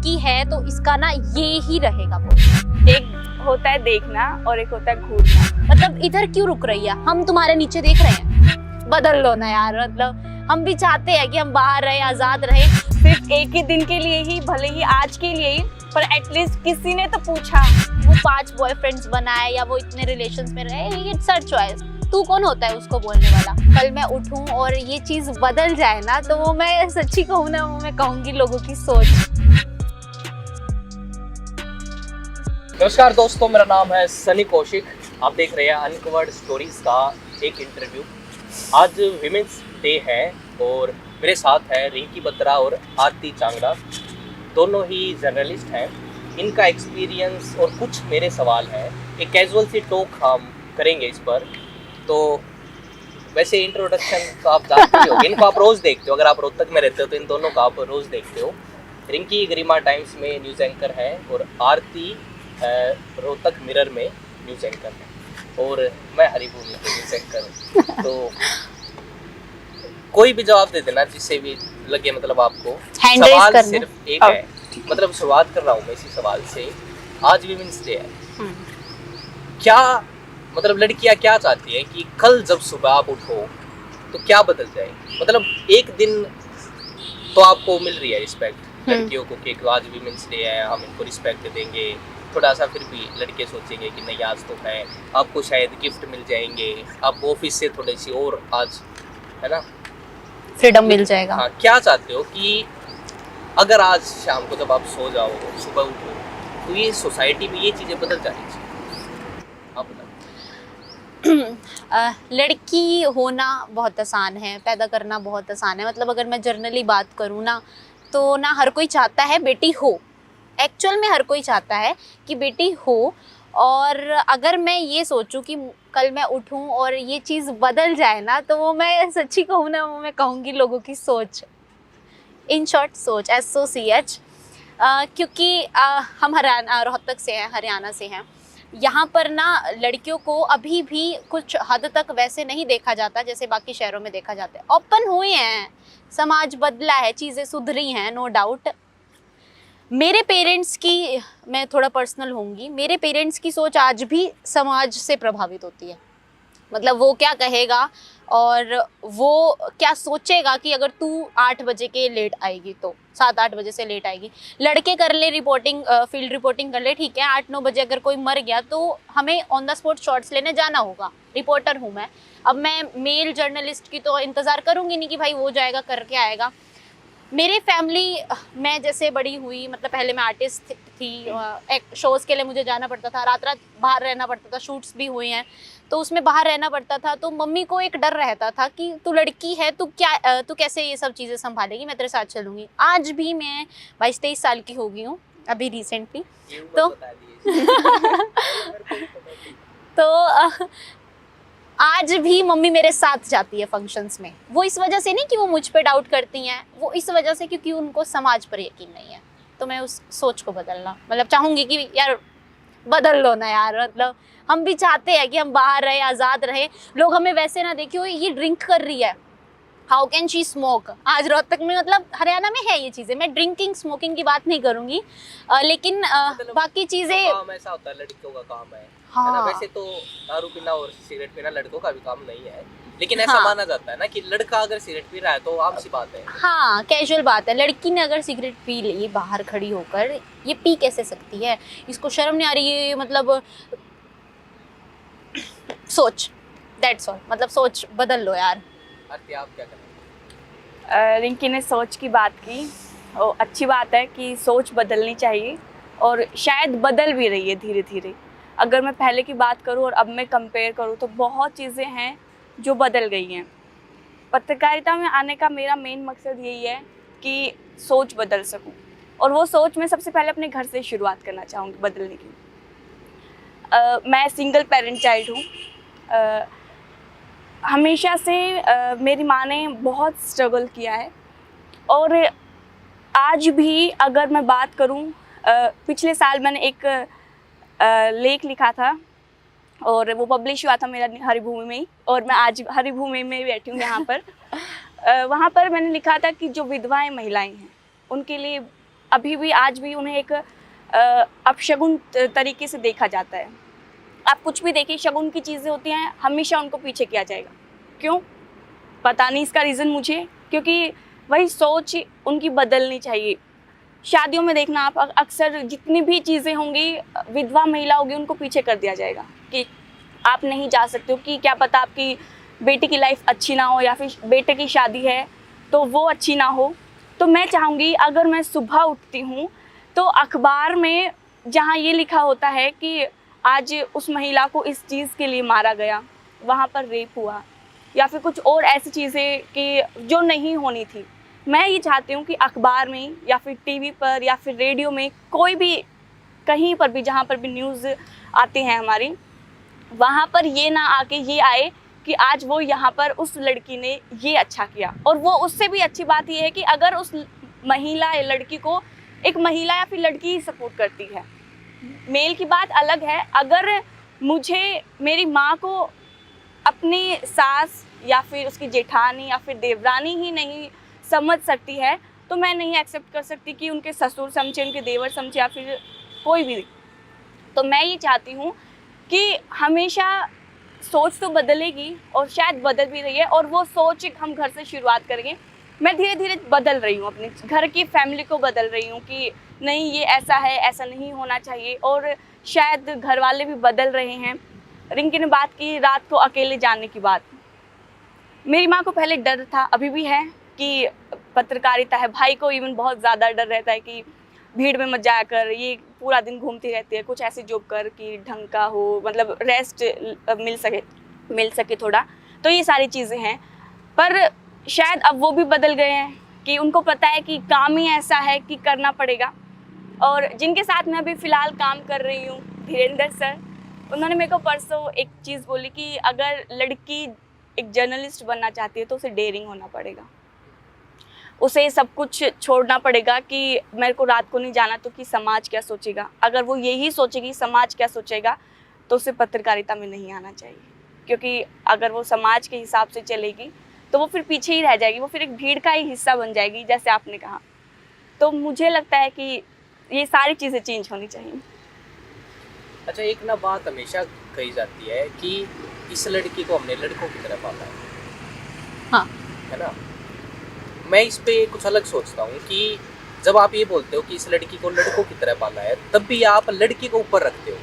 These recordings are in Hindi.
लड़की है तो इसका ना ये ही रहेगा वो। एक होता है देखना और एक होता है घूरना। मतलब इधर क्यों रुक रही है, हम तुम्हारे नीचे देख रहे हैं, बदल लो ना यार। मतलब हम भी चाहते हैं कि हम बाहर रहे, आजाद रहे। सिर्फ एक ही दिन के लिए ही, भले ही आज के लिए ही, पर एटलीस्ट किसी ने तो पूछा। वो 5 बॉयफ्रेंड्स बनाए या वो इतने रिलेशंस में रहे, इट्स हर चॉइस। तू कौन होता है उसको बोलने वाला। कल मैं उठूं और ये चीज बदल जाए ना, तो वो मैं सच्ची कहूँ ना, वो मैं कहूंगी लोगों की सोच। नमस्कार दोस्तों, मेरा नाम है सनी कौशिक। आप देख रहे हैं अनकवर्ड स्टोरीज का एक इंटरव्यू। आज विमेंस डे है और मेरे साथ है रिंकी बत्रा और आरती चांगड़ा। दोनों ही जर्नलिस्ट हैं। इनका एक्सपीरियंस और कुछ मेरे सवाल हैं। एक कैजुअल सी टॉक हम करेंगे इस पर। तो वैसे इंट्रोडक्शन तो आप जानते ही होंगे, इनको आप रोज़ देखते हो। अगर आप रोहतक में रहते हो तो इन दोनों का आप रोज़ देखते हो। रिंकी गरिमा टाइम्स में न्यूज़ एंकर है और आरती रोहतक मिरर में न्यूज़ एंकर है और मैं हरिभूमि में न्यूज़ एंकर हूँ। तो कोई भी जवाब दे देना जिससे भी लगे, मतलब आपको। सवाल सिर्फ एक है, मतलब शुरुआत कर रहा हूँ मैं इसी सवाल से। आज विमेंस डे है, क्या मतलब लड़कियां क्या चाहती है कि कल जब सुबह आप उठो तो क्या बदल जाए? मतलब एक दिन तो आपको मिल रही है रिस्पेक्ट लड़कियों को कि आज विमेंस डे है, हम इनको रिस्पेक्ट देंगे। थोड़ा सा फिर भी लड़के सोचेंगे कि नहीं आज तो है, आपको शायद गिफ्ट मिल जाएंगे, आप ऑफिस से थोड़ी सी और आज है ना फ्रीडम मिल जाएगा। हाँ, क्या चाहते हो कि अगर आज शाम को जब आप सो जाओ सुबह उठो तो ये सोसाइटी में ये चीज़ें बदल जानी चाहिए? आप बताओ। लड़की होना बहुत आसान है, पैदा करना बहुत आसान है। मतलब अगर मैं जर्नली बात करूँ ना, तो ना हर कोई चाहता है बेटी हो। एक्चुअल में हर कोई चाहता है कि बेटी हो। और अगर मैं ये सोचूं कि कल मैं उठूं और ये चीज़ बदल जाए ना, तो वो मैं सच्ची कहूँ ना, वो मैं कहूँगी लोगों की सोच। इन शॉर्ट सोच, SOCH। क्योंकि हम रोहतक से हैं, हरियाणा से हैं। यहाँ पर ना लड़कियों को अभी भी कुछ हद तक वैसे नहीं देखा जाता जैसे बाकी शहरों में देखा जाता है। ओपन हुए हैं, समाज बदला है, चीज़ें सुधरी हैं, नो डाउट। मेरे पेरेंट्स की, मैं थोड़ा पर्सनल होंगी, मेरे पेरेंट्स की सोच आज भी समाज से प्रभावित होती है। मतलब वो क्या कहेगा और वो क्या सोचेगा कि अगर तू 8 बजे के लेट आएगी तो 7-8 बजे से लेट आएगी। लड़के कर ले रिपोर्टिंग, फील्ड रिपोर्टिंग कर ले, ठीक है। 8-9 बजे अगर कोई मर गया तो हमें ऑन द स्पॉट शॉट्स लेने जाना होगा। रिपोर्टर हूँ मैं। अब मैं मेल जर्नलिस्ट की तो इंतज़ार करूँगी नहीं कि भाई वो जाएगा करके आएगा। मेरी फैमिली, मैं जैसे बड़ी हुई, मतलब पहले मैं आर्टिस्ट थी, एक शोज़ के लिए मुझे जाना पड़ता था, रात रात बाहर रहना पड़ता था, शूट्स भी हुए हैं तो उसमें बाहर रहना पड़ता था। तो मम्मी को एक डर रहता था कि तू लड़की है, तू कैसे ये सब चीज़ें संभालेगी, मैं तेरे साथ चलूँगी। आज भी मैं 22-23 साल की हो गई हूँ अभी रिसेंटली। तो आज भी मम्मी मेरे साथ जाती है फंक्शंस में। वो इस वजह से नहीं कि वो मुझ पे डाउट करती हैं, वो इस वजह से क्योंकि उनको समाज पर यकीन नहीं है। तो मैं उस सोच को बदलना, मतलब चाहूँगी कि यार बदल लो ना यार। मतलब हम भी चाहते हैं कि हम बाहर रहे, आज़ाद रहे, लोग हमें वैसे ना देखें ये ड्रिंक कर रही है, हाउ कैन शी स्मोक। आज रोहतक में, मतलब हरियाणा में है ये चीज़ें। मैं ड्रिंकिंग स्मोकिंग की बात नहीं करूँगी, लेकिन बाकी चीज़ें ऐसा होता है, लड़कियों का काम है। हाँ। है ना? वैसे तो दारू पीना और सिगरेट पीना लड़कों का भी काम नहीं है, लेकिन ऐसा माना जाता है ना कि लड़का अगर सिगरेट पी रहा है तो आम सी बात है। हाँ, कैजुअल बात है। लड़की ने अगर सिगरेट पी ली बाहर खड़ी होकर, ये पी कैसे सकती है, इसको शर्म नहीं आ रही है? मतलब सोच, दैट्स ऑल। मतलब सोच बदल लो यार। आरती, आप क्या करें? रिंकी ने सोच की बात की, और अच्छी बात है कि सोच बदलनी चाहिए और शायद बदल भी रही है धीरे धीरे। अगर मैं पहले की बात करूं और अब मैं कंपेयर करूं तो बहुत चीज़ें हैं जो बदल गई हैं। पत्रकारिता में आने का मेरा मेन मकसद यही है कि सोच बदल सकूं, और वो सोच मैं सबसे पहले अपने घर से शुरुआत करना चाहूँगी बदलने की। मैं सिंगल पेरेंट चाइल्ड हूँ। हमेशा से मेरी माँ ने बहुत स्ट्रगल किया है, और आज भी अगर मैं बात करूं, पिछले साल मैंने एक लेख लिखा था और वो पब्लिश हुआ था मेरा हरिभूमि में ही, और मैं आज हरिभूमि में बैठी हूँ यहाँ पर। वहाँ पर मैंने लिखा था कि जो विधवाएं महिलाएं हैं उनके लिए अभी भी आज भी उन्हें एक अपशगुन तरीके से देखा जाता है। आप कुछ भी देखिए, शगुन की चीज़ें होती हैं, हमेशा उनको पीछे किया जाएगा। क्यों? पता नहीं इसका रीज़न मुझे, क्योंकि वही सोच उनकी बदलनी चाहिए। शादियों में देखना आप अक्सर जितनी भी चीज़ें होंगी, विधवा महिला होगी, उनको पीछे कर दिया जाएगा कि आप नहीं जा सकते हो, कि क्या पता आपकी बेटी की लाइफ अच्छी ना हो या फिर बेटे की शादी है तो वो अच्छी ना हो। तो मैं चाहूँगी अगर मैं सुबह उठती हूँ तो अखबार में जहाँ ये लिखा होता है कि आज उस महिला को इस चीज़ के लिए मारा गया, वहाँ पर रेप हुआ या फिर कुछ और ऐसी चीज़ें कि जो नहीं होनी थी, मैं ये चाहती हूँ कि अखबार में या फिर टीवी पर या फिर रेडियो में, कोई भी कहीं पर भी जहाँ पर भी न्यूज़ आती हैं हमारी, वहाँ पर ये ना आके ये आए कि आज वो यहाँ पर उस लड़की ने ये अच्छा किया। और वो उससे भी अच्छी बात ये है कि अगर उस महिला या लड़की को एक महिला या फिर लड़की ही सपोर्ट करती है, मेल की बात अलग है। अगर मुझे मेरी माँ को अपनी सास या फिर उसकी जेठानी या फिर देवरानी ही नहीं समझ सकती है तो मैं नहीं एक्सेप्ट कर सकती कि उनके ससुर समझे, उनके देवर समझे या फिर कोई भी। तो मैं ये चाहती हूँ कि हमेशा सोच तो बदलेगी और शायद बदल भी रही है, और वो सोच हम घर से शुरुआत करेंगे। मैं धीरे धीरे बदल रही हूँ, अपने घर की फैमिली को बदल रही हूँ कि नहीं ये ऐसा है, ऐसा नहीं होना चाहिए, और शायद घर वाले भी बदल रहे हैं। रिंकी ने बात की रात को अकेले जाने की बात। मेरी माँ को पहले डर था, अभी भी है, कि पत्रकारिता है, भाई को इवन बहुत ज़्यादा डर रहता है कि भीड़ में मत जाया कर, ये पूरा दिन घूमती रहती है, कुछ ऐसी जॉब कर कि ढंग का हो, मतलब रेस्ट मिल सके थोड़ा। तो ये सारी चीज़ें हैं, पर शायद अब वो भी बदल गए हैं कि उनको पता है कि काम ही ऐसा है कि करना पड़ेगा। और जिनके साथ मैं अभी फ़िलहाल काम कर रही हूँ, धीरेंद्र सर, उन्होंने मेरे को परसों एक चीज़ बोली कि अगर लड़की एक जर्नलिस्ट बनना चाहती है तो उसे डेयरिंग होना पड़ेगा, उसे सब कुछ छोड़ना पड़ेगा कि मेरे को रात को नहीं जाना तो कि समाज क्या सोचेगा। अगर वो यही सोचेगी समाज क्या सोचेगा तो उसे पत्रकारिता में नहीं आना चाहिए, क्योंकि अगर वो समाज के हिसाब से चलेगी तो वो फिर पीछे ही रह जाएगी, वो फिर एक भीड़ का ही हिस्सा बन जाएगी, जैसे आपने कहा। तो मुझे लगता है कि ये सारी चीज़ें चेंज होनी चाहिए। अच्छा, एक ना बात हमेशा कही जाती है कि इस लड़की को हमने लड़कों की तरह पाला है, हाँ, है ना। मैं इस पे कुछ अलग सोचता हूँ कि जब आप ये बोलते हो कि इस लड़की को लड़कों की तरह पाला है, तब भी आप लड़की को ऊपर रखते हो।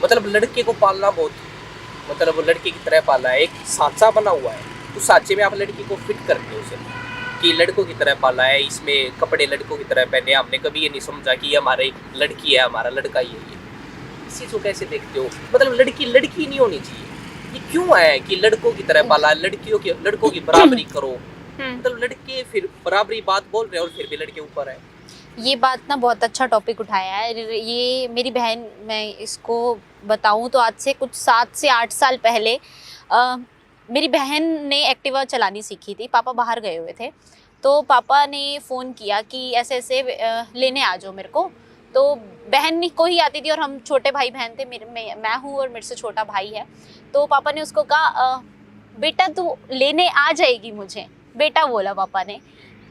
मतलब लड़के को पालना बहुत, मतलब लड़के की तरह पाला है, एक सांचा बना हुआ है, उस सांचे में आप लड़की को फिट करते हो उसे कि लड़कों की तरह पाला है, इसमें कपड़े लड़कों की तरह पहने। आपने कभी ये नहीं समझा कि ये हमारी लड़की है, हमारा लड़का ही है। इस चीज़ को कैसे देखते हो? मतलब लड़की लड़की नहीं होनी चाहिए, ये क्यों है कि लड़कों की तरह पाला है, लड़कों की बराबरी करो। मतलब लड़के फिर बराबरी बात बोल रहे हैं और फिर भी लड़के ऊपर है। ये बात ना बहुत अच्छा टॉपिक उठाया है। ये मेरी बहन, मैं इसको बताऊं तो आज से कुछ 7 से 8 साल पहले मेरी बहन ने एक्टिवा चलानी सीखी थी। पापा बाहर गए हुए थे, तो पापा ने फ़ोन किया कि ऐसे ऐसे लेने आ जाओ मेरे को। तो बहन को ही आती थी और हम छोटे भाई बहन थे, मैं हूँ और मेरे से छोटा भाई है। तो पापा ने उसको कहा बेटा तू लेने आ जाएगी मुझे, बेटा बोला पापा ने।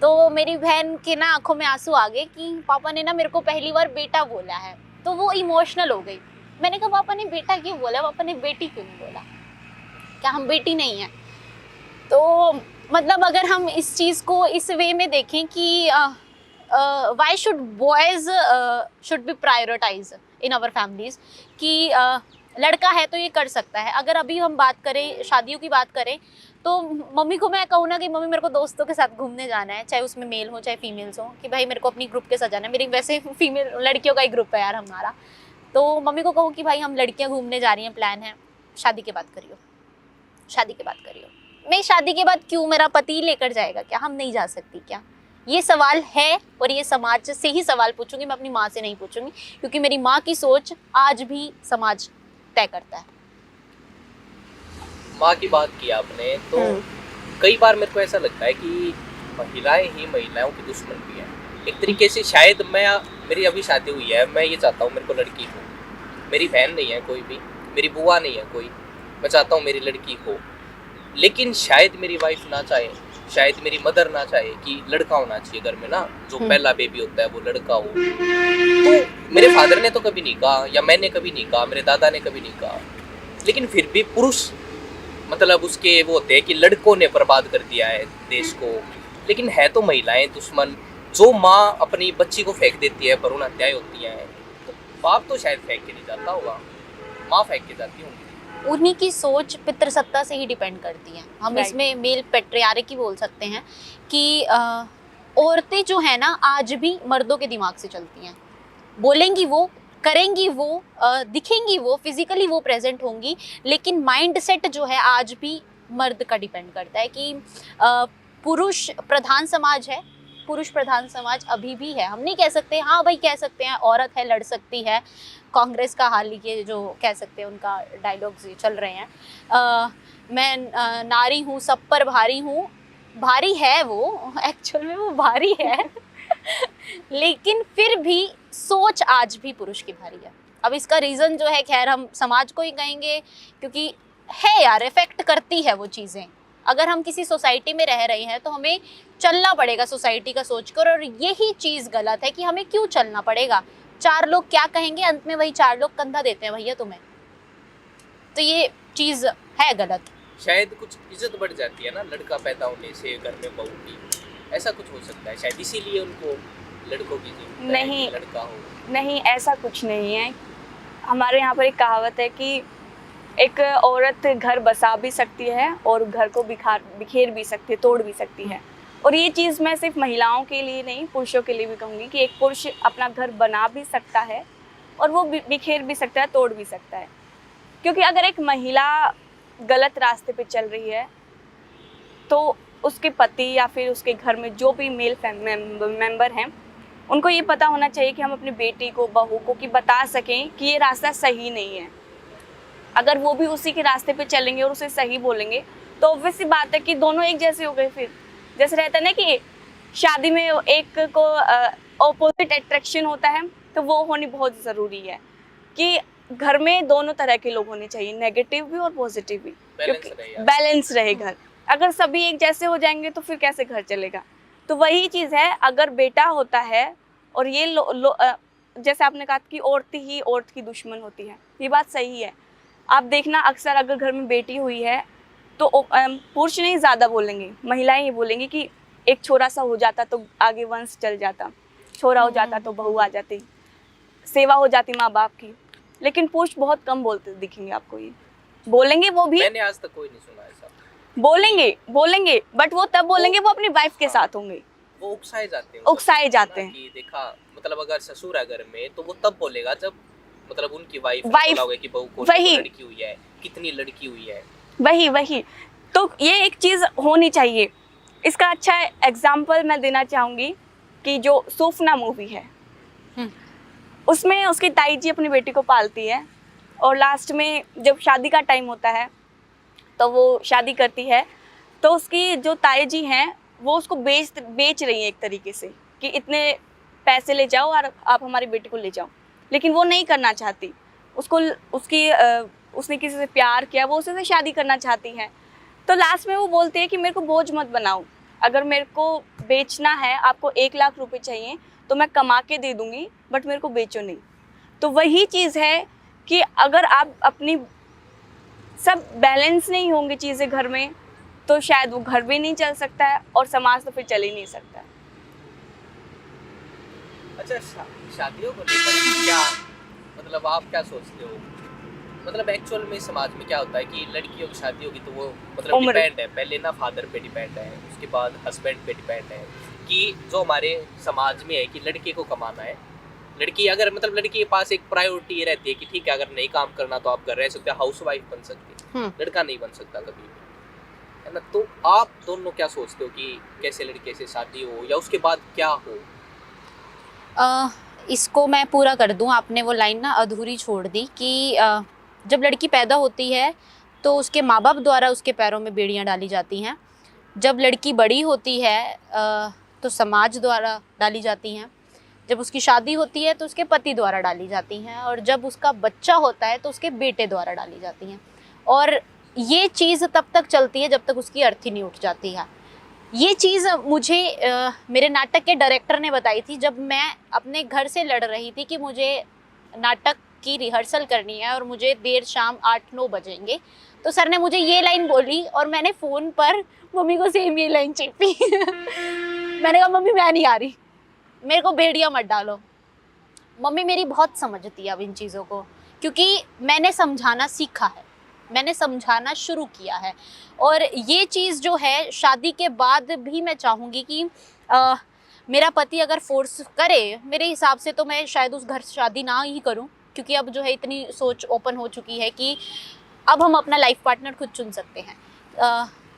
तो मेरी बहन के ना आंखों में आंसू आ गए कि पापा ने ना मेरे को पहली बार बेटा बोला है। तो वो इमोशनल हो गई। मैंने कहा पापा ने बेटा क्यों बोला, पापा ने बेटी क्यों नहीं बोला, क्या हम बेटी नहीं है? तो मतलब अगर हम इस चीज़ को इस वे में देखें कि why should boys should be prioritized in our families, कि लड़का है तो ये कर सकता है। अगर अभी हम बात करें, शादियों की बात करें, तो मम्मी को मैं कहूँ ना कि मम्मी मेरे को दोस्तों के साथ घूमने जाना है, चाहे उसमें मेल हो चाहे फीमेल्स हो, कि भाई मेरे को अपनी ग्रुप के साथ जाना है। मेरी वैसे फीमेल लड़कियों का ही ग्रुप है यार हमारा। तो मम्मी को कहूँ कि भाई हम लड़कियाँ घूमने जा रही हैं, प्लान है, शादी के बाद करियो, शादी के बाद करियो। मैं शादी के बाद क्यों, मेरा पति लेकर जाएगा क्या, हम नहीं जा सकती क्या? ये सवाल है और ये समाज से ही सवाल पूछूंगी, मैं अपनी माँ से नहीं पूछूंगी, क्योंकि मेरी माँ की सोच आज भी समाज तय करता है। माँ की बात की आपने, तो कई बार मेरे को ऐसा लगता है कि महिलाएं ही महिलाओं की दुश्मन भी हैं एक तरीके से। शायद मेरी अभी शादी हुई है, मैं ये चाहता हूँ मेरे को लड़की हो, मेरी बहन नहीं है कोई भी, मेरी बुआ नहीं है कोई, मैं चाहता हूँ मेरी लड़की हो। लेकिन शायद मेरी वाइफ ना चाहे, शायद मेरी मदर ना चाहे कि लड़का होना चाहिए घर में ना, जो पहला बेबी होता है वो लड़का हो, तो मेरे फादर ने तो कभी नहीं कहा, या मैंने कभी नहीं कहा, मेरे दादा ने कभी नहीं कहा, लेकिन फिर भी पुरुष मतलब उसके वो होते हैं कि लड़कों ने बर्बाद कर दिया है देश को, लेकिन है तो महिलाएं दुश्मन। जो माँ अपनी बच्ची को फेंक देती है, भ्रूण हत्याएं होती हैं, तो बाप तो शायद फेंक के नहीं जाता होगा, माँ फेंक के जाती होंगी। उन्हीं की सोच पितृसत्ता से ही डिपेंड करती है। हम Right. इसमें मेल पेट्रियार्की बोल सकते हैं कि औरतें जो है ना आज भी मर्दों के दिमाग से चलती हैं, बोलेंगी वो, करेंगी वो, दिखेंगी वो, फिजिकली वो प्रेजेंट होंगी, लेकिन माइंड सेट जो है आज भी मर्द का डिपेंड करता है कि पुरुष प्रधान समाज है, पुरुष प्रधान समाज अभी भी है। हम नहीं कह सकते, हाँ भाई कह सकते हैं औरत है लड़ सकती है, कांग्रेस का हाल ही के जो कह सकते हैं उनका डायलॉग्स ये चल रहे हैं, मैं नारी हूँ सब पर भारी हूँ, भारी है वो, एक्चुअल में वो भारी है लेकिन फिर भी सोच आज भी पुरुष की भारी है। अब इसका रीज़न जो है खैर हम समाज को ही कहेंगे, क्योंकि है यार इफेक्ट करती है वो चीज़ें। अगर हम किसी सोसाइटी में रह रहे हैं तो हमें चलना पड़ेगा सोसाइटी का सोचकर, और यही चीज़ गलत है कि हमें क्यों चलना पड़ेगा, 4 लोग क्या कहेंगे, अंत में वही 4 लोग कंधा देते हैं भैया तुम्हें, तो ये चीज़ है गलत। शायद कुछ इज्जत बढ़ जाती है ना लड़का पैदा होने से घर में बहू की, ऐसा कुछ हो सकता है शायद, इसीलिए उनको लड़कों की जरूरत है नहीं, कि लड़का हो। नहीं ऐसा कुछ नहीं है। हमारे यहाँ पर एक कहावत है कि एक औरत घर बसा भी सकती है और घर को बिखेर भी सकती है, तोड़ भी सकती है। और ये चीज़ मैं सिर्फ महिलाओं के लिए नहीं, पुरुषों के लिए भी कहूँगी कि एक पुरुष अपना घर बना भी सकता है और वो बिखेर भी सकता है, तोड़ भी सकता है। क्योंकि अगर एक महिला गलत रास्ते पे चल रही है तो उसके पति या फिर उसके घर में जो भी मेल मेंबर हैं, उनको ये पता होना चाहिए कि हम अपनी बेटी को, बहू को कि बता सकें कि ये रास्ता सही नहीं है। अगर वो भी उसी के रास्ते पे चलेंगे और उसे सही बोलेंगे तो ऑब्वियस सी बात है कि दोनों एक जैसे हो गए। फिर जैसे रहता है ना कि शादी में एक को ऑपोजिट अट्रैक्शन होता है, तो वो होनी बहुत ज़रूरी है कि घर में दोनों तरह के लोग होने चाहिए, नेगेटिव भी और पॉजिटिव भी, क्योंकि बैलेंस रहे घर। अगर सभी एक जैसे हो जाएंगे तो फिर कैसे घर चलेगा। तो वही चीज़ है, अगर बेटा होता है और ये जैसे आपने कहा कि औरत ही औरत की दुश्मन होती है, ये बात सही है। आप देखना अक्सर अगर घर में बेटी हुई है तो पुरुष नहीं ज़्यादा बोलेंगे, महिलाएं ही बोलेंगी कि एक छोरा सा हो जाता तो आगे वंश चल जाता, छोरा हो जाता तो बहू आ जाती, सेवा हो जाती माँ बाप की। लेकिन पुरुष बहुत कम बोलते दिखेंगे आपको, ये बोलेंगे वो भी, मैंने आज तक कोई नहीं सुना ऐसा। बोलेंगे बट वो तब बोलेंगे वो अपनी वाइफ के साथ होंगे, वो उकसाए जाते हैं, कि देखा मतलब अगर ससुर है घर में तो वो तब बोलेगा जब मतलब उनकी वाइफ बोला होगा कि बहू को लड़की हुई है, कितनी लड़की हुई है, वही। तो ये एक चीज़ होनी चाहिए। इसका अच्छा एग्जाम्पल मैं देना चाहूँगी कि जो सूफना मूवी है, उसमें उसकी ताई जी अपनी बेटी को पालती है और लास्ट में जब शादी का टाइम होता है तो वो शादी करती है, तो उसकी जो ताई जी हैं वो उसको बेच रही हैं एक तरीके से कि इतने पैसे ले जाओ और आप हमारी बेटी को ले जाओ। लेकिन वो नहीं करना चाहती, उसने किसी से प्यार किया, वो उसी से शादी करना चाहती हैं। तो लास्ट में वो बोलते हैं कि मेरे को बोझ मत बनाओ, अगर मेरे को बेचना है, आपको 1 लाख रुपए चाहिए तो मैं कमा के दे दूँगी, बट मेरे को बेचो नहीं। तो वही चीज़ है कि अगर आप अपनी सब बैलेंस नहीं होंगे चीज़ें घर में, तो शायद वो घर भी नहीं चल सकता है और समाज तो फिर चल ही नहीं सकता है। अच्छा, शादियों को लेकर क्या मतलब आप क्या सोचते हो? मतलब एक्चुअल में समाज में क्या होता है कि लड़कियों की शादी होगी तो वो मतलब डिपेंड है, पहले ना फादर पे डिपेंड है, उसके बाद हस्बैंड पे डिपेंड है, कि जो हमारे समाज में है कि लड़के को कमाना है। लड़की अगर मतलब लड़की के पास एक प्रायोरिटी ये रहती है कि ठीक है अगर नहीं काम करना तो आप घर रह सकते हो, हाउस वाइफ बन सकते हो, लड़का नहीं बन सकता कभी भी, है ना। तो आप दोनों क्या सोचते हो कि कैसे लड़के से शादी हो या उसके बाद क्या हो? इसको मैं पूरा कर दूं, आपने वो लाइन ना अधूरी छोड़ दी कि जब लड़की पैदा होती है तो उसके माँ बाप द्वारा उसके पैरों में बेड़ियाँ डाली जाती हैं, जब लड़की बड़ी होती है तो समाज द्वारा डाली जाती हैं, जब उसकी शादी होती है तो उसके पति द्वारा डाली जाती हैं, और जब उसका बच्चा होता है तो उसके बेटे द्वारा डाली जाती हैं। और ये चीज़ तब तक चलती है जब तक उसकी अर्थी नहीं उठ जाती है। ये चीज़ मुझे मेरे नाटक के डायरेक्टर ने बताई थी जब मैं अपने घर से लड़ रही थी कि मुझे नाटक की रिहर्सल करनी है और मुझे देर शाम 8-9 बजेंगे। तो सर ने मुझे ये लाइन बोली और मैंने फ़ोन पर मम्मी को सेम ये लाइन चेपी। मैंने कहा मम्मी मैं नहीं आ रही, मेरे को भेड़िया मत डालो। मम्मी मेरी बहुत समझती है अब इन चीज़ों को, क्योंकि मैंने समझाना सीखा है, मैंने समझाना शुरू किया है। और ये चीज़ जो है शादी के बाद भी मैं चाहूँगी कि मेरा पति अगर फोर्स करे, मेरे हिसाब से तो मैं शायद उस घर से शादी ना ही करूँ, क्योंकि अब जो है इतनी सोच ओपन हो चुकी है कि अब हम अपना लाइफ पार्टनर खुद चुन सकते हैं।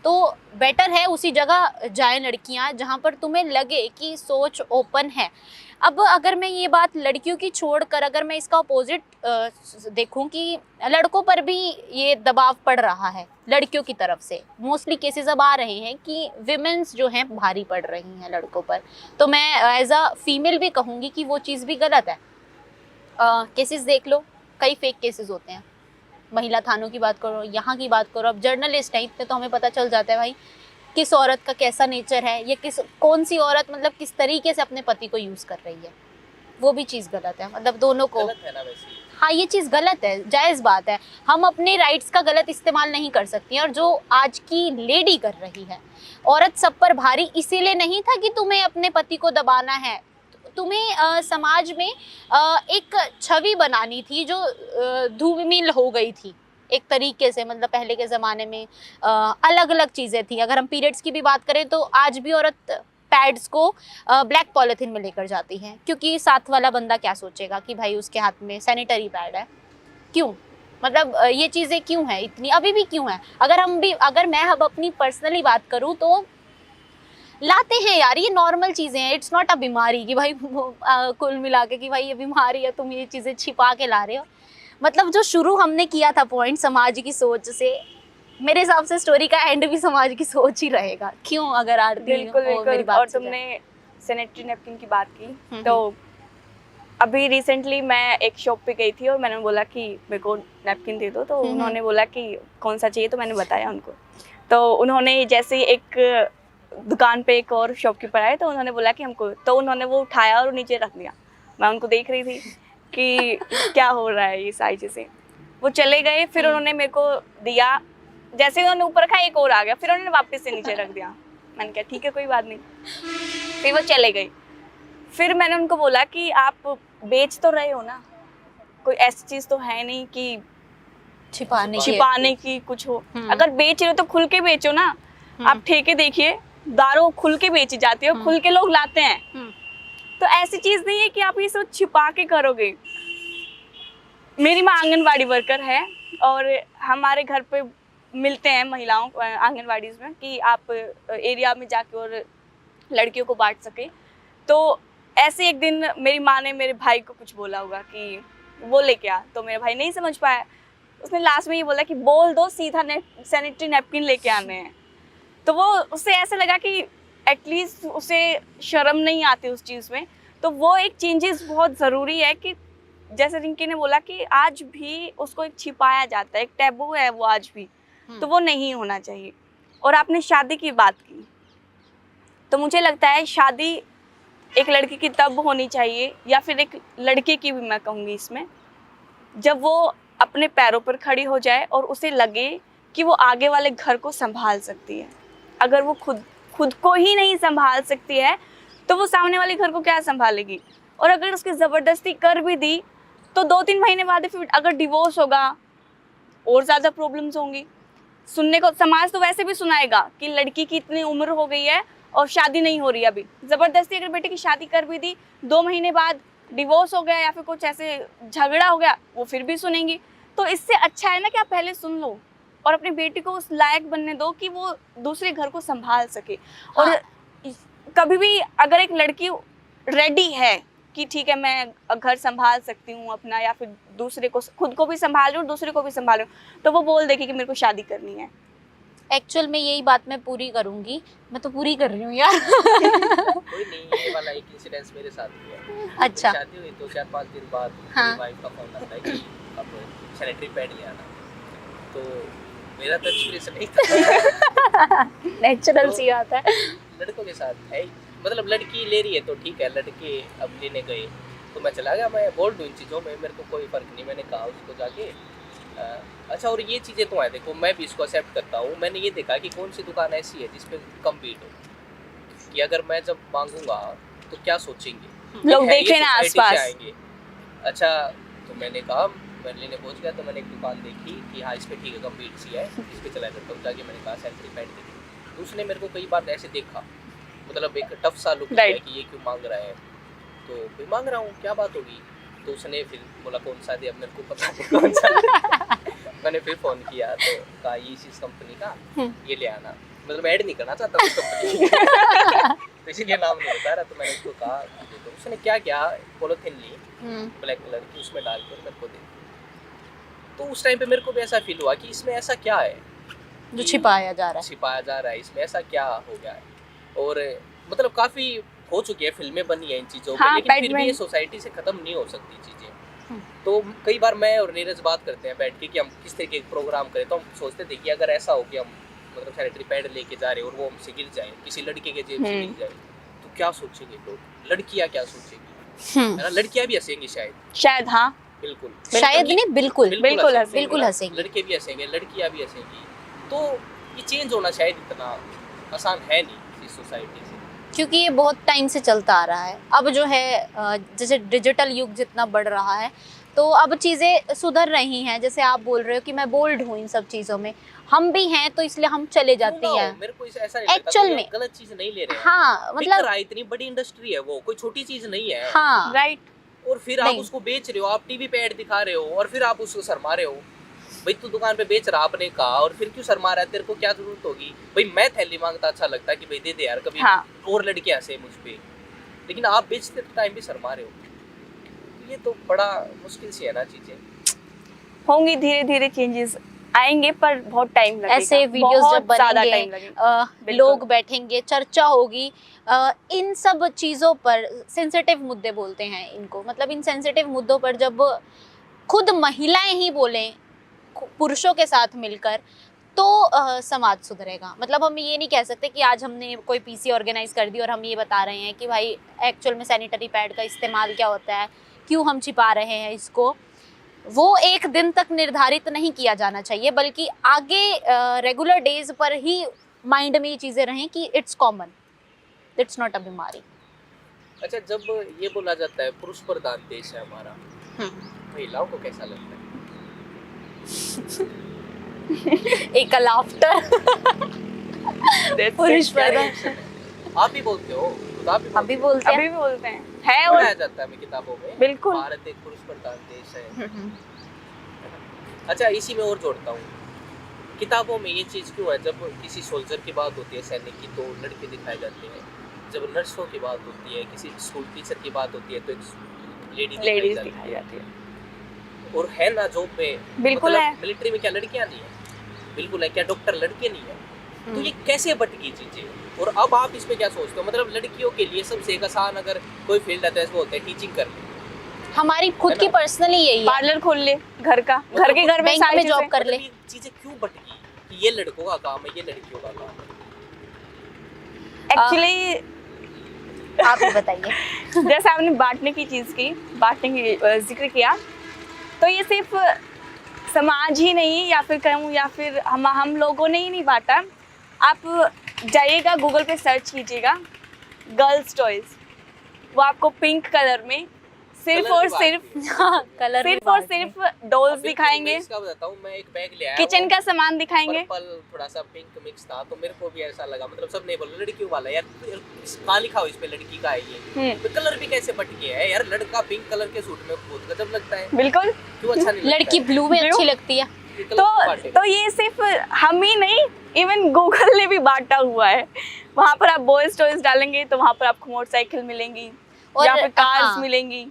तो बेटर है उसी जगह जाएं लड़कियां जहां पर तुम्हें लगे कि सोच ओपन है। अब अगर मैं ये बात लड़कियों की छोड़कर अगर मैं इसका अपोजिट देखूं कि लड़कों पर भी ये दबाव पड़ रहा है, लड़कियों की तरफ से मोस्टली केसेस अब आ रहे हैं कि विमेंस जो हैं भारी पड़ रही हैं लड़कों पर। तो मैं एज अ फीमेल भी कहूँगी कि वो चीज़ भी गलत है। केसेस देख लो, कई फेक केसेस होते हैं। महिला थानों की बात करो, यहाँ की बात करो, अब जर्नलिस्ट हैं इतने तो हमें पता चल जाता है भाई किस औरत का कैसा नेचर है, या कौन सी औरत मतलब किस तरीके से अपने पति को यूज़ कर रही है। वो भी चीज़ गलत है, मतलब दोनों को। गलत है ना वैसे। हाँ ये चीज़ गलत है, जायज़ बात है। हम अपने राइट्स का गलत इस्तेमाल नहीं कर सकती हैं, और जो आज की लेडी कर रही है, औरत सब पर भारी इसीलिए नहीं था कि तुम्हें अपने पति को दबाना है, तुम्हें समाज में एक छवि बनानी थी जो धूमिल हो गई थी एक तरीके से। मतलब पहले के ज़माने में अलग अलग चीज़ें थी। अगर हम पीरियड्स की भी बात करें तो आज भी औरत पैड्स को ब्लैक पॉलिथीन में लेकर जाती हैं, क्योंकि साथ वाला बंदा क्या सोचेगा कि भाई उसके हाथ में सैनिटरी पैड है। क्यों, मतलब ये चीज़ें क्यों हैं इतनी, अभी भी क्यों है। अगर मैं अब अपनी पर्सनली बात करूँ तो लाते हैं यार, ये नॉर्मल चीज़ें हैं, इट्स नॉट अ बीमारी कि भाई कुल मिला के कि भाई ये बीमारी है, तुम ये चीज़ें छिपा के ला रहे हो। मतलब जो शुरू हमने किया था पॉइंट समाज की सोच से, मेरे हिसाब से स्टोरी का एंड भी समाज की सोच ही रहेगा। क्यों, अगर आरती बिल्कुल मेरी बिल्कुल। बात और से तुमने सैनिटरी नैपकिन की बात की, तो अभी रिसेंटली मैं एक शॉप पे गई थी और मैंने बोला कि मेरे को नैपकिन दे दो, तो उन्होंने बोला कि कौन सा चाहिए, तो मैंने बताया उनको। तो उन्होंने जैसे एक दुकान पे एक और शॉपकीपर आए तो उन्होंने बोला कि हमको, तो उन्होंने वो उठाया और नीचे रख दिया। मैं उनको देख रही थी कि क्या हो रहा है ये सारी चीज़ें। वो चले गए, फिर उन्होंने मेरे को दिया, जैसे उन्होंने ऊपर रखा एक और आ गया, फिर उन्होंने वापस से नीचे रख दिया। मैंने कहा ठीक है कोई बात नहीं, फिर वो चले गए। फिर मैंने उनको बोला कि आप बेच तो रहे हो ना, कोई ऐसी चीज़ तो है नहीं कि छिपाने की कुछ हो। अगर बेच रहे हो तो खुल के बेचो ना। आप ठेके देखिए, दारू खुल के बेची जाती है, खुल के लोग लाते हैं। तो ऐसी चीज़ नहीं है कि आप ये सब छिपा के करोगे। मेरी माँ आंगनवाड़ी वर्कर है और हमारे घर पे मिलते हैं महिलाओं आंगनवाड़ीज में कि आप एरिया में जाके और लड़कियों को बांट सके। तो ऐसे एक दिन मेरी माँ ने मेरे भाई को कुछ बोला होगा कि वो लेके आ, तो मेरा भाई नहीं समझ पाया। उसने लास्ट में ये बोला कि बोल दो सीधा सैनिटरी नैपकिन लेके आने हैं। तो वो उससे ऐसे लगा कि एटलीस्ट उसे शर्म नहीं आती उस चीज़ में। तो वो एक चेंजेस बहुत ज़रूरी है कि जैसे रिंकी ने बोला कि आज भी उसको एक छिपाया जाता है, एक टैबू है वो आज भी, तो वो नहीं होना चाहिए। और आपने शादी की बात की, तो मुझे लगता है शादी एक लड़की की तब होनी चाहिए, या फिर एक लड़के की भी मैं कहूँगी इसमें, जब वो अपने पैरों पर खड़ी हो जाए और उसे लगे कि वो आगे वाले घर को संभाल सकती है। अगर वो खुद को ही नहीं संभाल सकती है तो वो सामने वाले घर को क्या संभालेगी। और अगर उसकी ज़बरदस्ती कर भी दी तो 2-3 महीने बाद फिर अगर डिवोर्स होगा और ज़्यादा प्रॉब्लम्स होंगी। सुनने को समाज तो वैसे भी सुनाएगा कि लड़की की इतनी उम्र हो गई है और शादी नहीं हो रही अभी। ज़बरदस्ती अगर बेटे की शादी कर भी दी, 2 महीने बाद डिवोर्स हो गया या फिर कुछ ऐसे झगड़ा हो गया, वो फिर भी सुनेंगी। तो इससे अच्छा है ना कि आप पहले सुन लो और अपनी बेटी को उस लायक बनने दो कि वो दूसरे घर को संभाल सके। हाँ। और कभी भी अगर एक लड़की रेडी है कि ठीक है मैं घर संभाल सकती हूँ अपना, या फिर दूसरे को, खुद को भी संभाल रही हूँ दूसरे को भी संभाल रही हूँ, तो वो बोल देगी कि मेरे को शादी करनी है। एक्चुअल में यही बात मैं पूरी करूंगी, मैं तो पूरी कर रही हूँ यार। कोई नहीं, ये वाला एक इंसिडेंस मेरे साथ हुआ। अच्छा। शादी हुई तो 4-5 दिन बाद हाँ। मेरी वाइफ का फोन आता है कि अब सैनिटरी पैड ले आना। तो मेरा तो एक्सपीरियंस नहीं था। नेचुरल तो- सी बात है। लड़कों के साथ है ही। मतलब लड़की ले रही है तो ठीक है, लड़के अब लेने गए तो मैं चला गया, मैं बोल्ड हूँ इन चीज़ों में, मेरे को कोई फ़र्क नहीं। मैंने कहा उसको जाके अच्छा, और ये चीज़ें तो है, देखो मैं भी इसको एक्सेप्ट करता हूँ। मैंने ये देखा कि कौन सी दुकान ऐसी है जिस पे कम भीड़ हो, कि अगर मैं जब मांगूंगा तो क्या सोचेंगे लोग है, ये देखें ना society से आसपास। आएंगे। अच्छा, तो मैंने कहा, मैं लेने पहुंच गया तो मैंने एक दुकान देखी कि हाँ इस पे ठीक है, कम भीड़ सी है, इस पे चला जाता हूँ। जाके मैंने कहा सैनिटरी पैड देखी, तो उसने मेरे को कई बार ऐसे देखा, मतलब एक टफ सा लुक दिया Right. कि ये क्यों मांग रहा है, तो भाई मांग रहा हूँ, क्या बात होगी। तो उसने फिर बोला कौन सा दे, अब मेरे को पता नहीं कौन सा। मैंने फिर फ़ोन किया तो कहा ये इस कंपनी का, ये ले आना। मतलब ऐड नहीं करना चाहता उस कंपनी तो इसीलिए नाम नहीं बता रहा। तो मैंने उसको कहा तो उसने क्या किया, पॉलीथिन ली ब्लैक कलर की, उसमें डाल कर मेरे को दे। तो उस टाइम पे मेरे को भी ऐसा फील हुआ कि इसमें ऐसा क्या है जो छिपाया जा रहा है। छिपाया जा रहा है, इसमें ऐसा क्या हो गया है। और मतलब काफ़ी हो चुकी है, फिल्में बनी है इन चीज़ों पे, हाँ, लेकिन फिर भी Batman- ये सोसाइटी से ख़त्म नहीं हो सकती चीज़ें। तो कई बार मैं और नीरज बात करते हैं बैठ के कि हम किस तरीके के प्रोग्राम करें, तो हम सोचते थे कि अगर ऐसा हो कि हम मतलब सैनिटरी पैड लेके जा रहे हैं और वो हमसे गिर जाए, किसी लड़के के जेब से गिर जाए, तो क्या सोचेंगे लोग, लड़कियां क्या सोचेंगी, है ना। लड़कियां भी हंसेंगी शायद, हाँ। बिल्कुल शायद नहीं, बिल्कुल बिल्कुल हंसेंगी। बिल्कुल हंसेंगी। लड़के भी हंसेंगे, लड़कियां भी हंसेंगी। तो ये चेंज होना शायद इतना आसान है नहीं इस सोसाइटी से। क्योंकि ये बहुत टाइम से चलता आ रहा है। अब जो है जैसे डिजिटल युग जितना बढ़ रहा है, तो अब चीज़ें सुधर रही हैं। जैसे आप बोल रहे हो कि मैं बोल्ड हूँ इन सब चीज़ों में, हम भी हैं, तो इसलिए हम चले जाते क्यों ना हैं। हो, मेरे को ऐसा नहीं लगता Actual कि में। हम गलत चीज नहीं ले रहे हैं। हाँ, बिक मतलब रहा है, इतनी बड़ी इंडस्ट्री है, वो कोई छोटी चीज नहीं है। हाँ, राइट। और फिर आप नहीं। उसको बेच रहे हो, आप टीवी पे ऐड दिखा रहे हो और फिर आप उसको शर्मा रहे हो। भाई तू दुकान पे बेच रहा, आपने कहा, और फिर क्यों शर्मा रहा है, तेरे को क्या जरूरत होगी। भाई मैं थैली मांगता अच्छा लगता है कि भाई दे दे यार, कभी हाँ। और लड़के हंसे मुझ पे, लेकिन आप बेचते टाइम भी शर्मा रहे हो। तो ये तो बड़ा मुश्किल सी है ना चीजें। होंगी धीरे धीरे चेंजेस आएंगे, पर बहुत टाइम लगेगा। ऐसे वीडियोस जब बहुत ज्यादा बनेंगे, टाइम लगेगा। बिल्कुल। लोग बैठेंगे, चर्चा होगी, इन सब चीज़ों पर, सेंसिटिव मुद्दे बोलते हैं इनको, मतलब इन सेंसिटिव मुद्दों पर जब खुद महिलाएं ही बोलें पुरुषों के साथ मिलकर, तो समाज सुधरेगा। मतलब हम ये नहीं कह सकते कि आज हमने कोई पीसी ऑर्गेनाइज कर दी और हम ये बता रहे हैं कि भाई एक्चुअल में सैनिटरी पैड का इस्तेमाल क्या होता है, क्यों हम छिपा रहे हैं इसको। वो एक दिन तक निर्धारित नहीं किया जाना चाहिए, बल्कि आगे रेगुलर डेज पर ही माइंड में ये चीज़ें रहें कि it's common, it's not a बीमारी। अच्छा, जब ये बोला जाता है पुरुष प्रधान देश है हमारा, महिलाओं को कैसा लगता है? एक लाफ्टर। पुरुष क्या प्रधान। reaction है? आप भी बोलते हो, खुद आप भी अभी बोलते हो? बोलते अभी हैं। भी बोलते हैं, है। और पढ़ाया जाता है हमें किताबों में, बिल्कुल। भारत एक पुरुष प्रधान देश है। अच्छा, इसी में और जोड़ता हूँ, किताबों में ये चीज़ क्यों है, जब किसी सोल्जर की बात होती है, सैनिक की, तो लड़के दिखाए जाते हैं। जब नर्सों की बात होती है, किसी स्कूल टीचर की बात होती है, तो एक लेडीज लेडीज दिखाई दिखाई जाती जाती है। है। और है ना जॉब में, बिल्कुल है। मिलिट्री में क्या लड़कियां नहीं है? बिल्कुल है। क्या डॉक्टर लड़के नहीं है? तो ये कैसे बटकी चीजें। और अब आप इस पे क्या सोचते हो, मतलब लड़कियों के लिए सबसे एक आसान अगर कोई फील्ड है तो वो होता है टीचिंग करना। हमारी खुद है की ना? पर्सनली यही है, पार्लर खोल ले, घर का, घर के घर में बैंक सारी में जॉब चीजें। कर ले। मतलब ये चीजें क्यों बटकी कि ये लड़कों का काम है, ये लड़कियों का काम है? एक्चुअली आप ही बताइए। जैसे आपने बांटने की चीज़ की, बांटने की जिक्र किया, तो ये सिर्फ समाज ही नहीं, या फिर कहूँ, या फिर हम लोगों ने ही नहीं बांटा। आप जाइएगा गूगल पे सर्च कीजिएगा गर्ल्स टॉयज, वो आपको पिंक कलर में सिर्फ कलर और की बात सिर्फ हुई है। हाँ, कलर सिर्फ और सिर्फ डॉल्स बिल्कुल, दिखाएंगे, मैं इसका बताता हूँ, मैं एक बैग ले आया, किचन वो का सामान दिखाएंगे। पर्पल थोड़ा सा पिंक मिक्स था, तो मेरे को भी ऐसा लगा, मतलब सब ने बोला लड़कियों वाला यार, कहाँ लिखा हो इस पे लड़की का है ये, तो कलर भी कैसे बटके है यार। लड़का पिंक कलर के सूट में बहुत गजब लगता है, बिल्कुल। क्यों अच्छा नहीं लगता लड़की है? ब्लू में Blue? अच्छी लगती है। ये कलर बांटे। तो ये सिर्फ हम ही नहीं, इवन गूगल ने भी बांटा हुआ है। वहाँ पर आप बॉयज टॉयज डालेंगे तो वहाँ पर आपको मोटरसाइकिल मिलेंगी, और या फिर कार्स हाँ, मिलेंगी,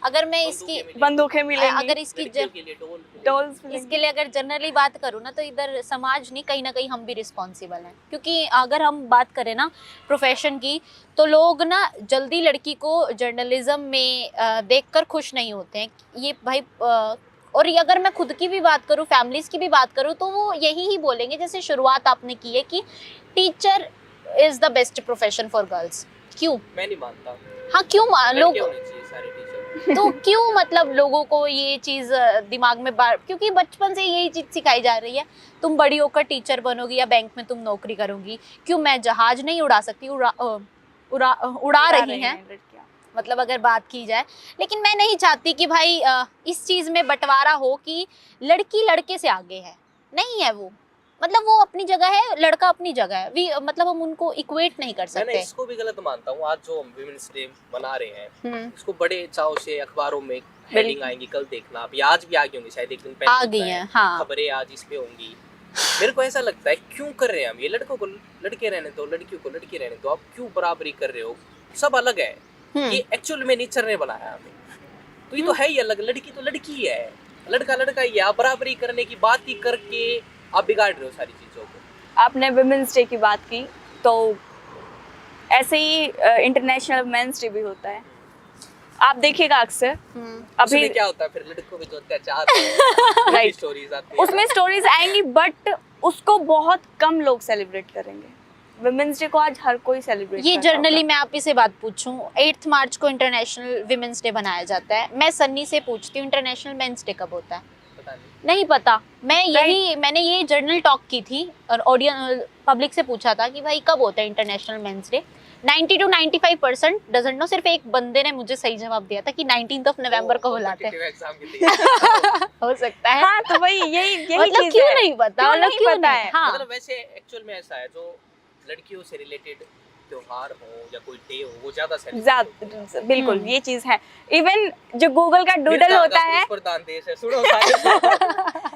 अगर मैं इसकी बंदूकें मिलेंगी, अगर इसकी लड़कियों के लिए डॉल डॉल्स इसके मिलेंगी। लिए अगर जनरली बात करूँ ना, तो इधर समाज नहीं, कहीं ना कहीं हम भी रिस्पॉन्सिबल हैं। क्योंकि अगर हम बात करें ना प्रोफेशन की, तो लोग ना जल्दी लड़की को जर्नलिज्म में देखकर खुश नहीं होते हैं। ये भाई और ये अगर मैं खुद की भी बात करूँ, फैमिलीज की भी बात करूँ, तो वो यही ही बोलेंगे जैसे शुरुआत आपने की है कि teacher is the best profession for girls. क्यों? मैं नहीं मानता, हाँ क्यों लोग, लड़के होने चाहिए सारे टीचर। तो क्यों मतलब लोगों को ये चीज दिमाग में क्योंकि बचपन से यही चीज सिखाई जा रही है, तुम बड़ी होकर टीचर बनोगी या बैंक में तुम नौकरी करोगी। क्यों मैं जहाज नहीं उड़ा सकती? उड़ा रही हैं लड़कियां। मतलब अगर बात की जाए। लेकिन मैं नहीं चाहती कि भाई इस चीज में बंटवारा हो कि लड़की लड़के से आगे है, नहीं है वो। मतलब वो अपनी जगह है, लड़का अपनी जगह है, मतलब हम उनको इक्वेट नहीं कर मैंने सकते। इसको भी गलत मानता हूँ। आज जो हम विमेंस डे मना रहे हैं, हम्म, इसको बड़े चाव से अखबारों में हेडिंग आएंगी, कल देखना। अभी आज भी आ गई होंगी, शायद एक दिन पहले आ होता गई है, हैं, हाँ। खबरें आज इस पे होंगी। मेरे को ऐसा लगता है क्यों कर रहे हैं हम ये? लड़कों को लड़के रहने दो, लड़कियों को लड़के रहने दो। आप क्यों बराबरी कर रहे हो? सब अलग है। ये एक्चुअल में नेचर ने बनाया हमें, तो ये तो है ही अलग। लड़की तो लड़की ही है, लड़का लड़का ही है। आप बराबरी करने की बात ही करके आप बिगाड़ रहे हो सारी चीजों को। आपने वुमेन्स डे की बात की, तो ऐसे ही इंटरनेशनल मेंस डे भी होता है, आप देखिएगा अक्सर। अभी उसमें क्या होता है फिर? लड़कों पे जो अत्याचार होता है, Right. स्टोरीज आती है, उसमें स्टोरीज आएंगी, बट उसको बहुत कम लोग सेलिब्रेट करेंगे। वुमेन्स डे को आज हर कोई सेलिब्रेट ये करता जर्नली होगा। मैं आप ही से बात पूछूं, 8 मार्च को इंटरनेशनल विमेंस डे बनाया जाता है। मैं सन्नी से पूछती हूँ इंटरनेशनल मेंस डे कब होता है? पता नहीं। नहीं पता। मैंने ये जर्नल टॉक की थी और ऑडियंस पब्लिक से पूछा था कि भाई कब होता है international men's day. 90 to 95% doesn't know. सिर्फ एक बंदे ने मुझे सही जवाब दिया था कि 19 नवंबर को बुलाते हैं। कॉम्पिटिटिव एग्जाम की तैयारी। हो सकता है। हाँ, तो वही यही मतलब चीज़ क्यों है। नहीं पता? क्यों मतलब नहीं क्यों पता नहीं? है? हाँ मतलब वैसे एक्चुअल में ऐसा है, जो लड़कियों से रिलेटेड त्योहार हो या कोई डे हो, वो ज्यादा ज्यादा बिल्कुल ये चीज है। इवन जो गूगल का डूडल होता है, प्रधान देश है, सुनो सारे।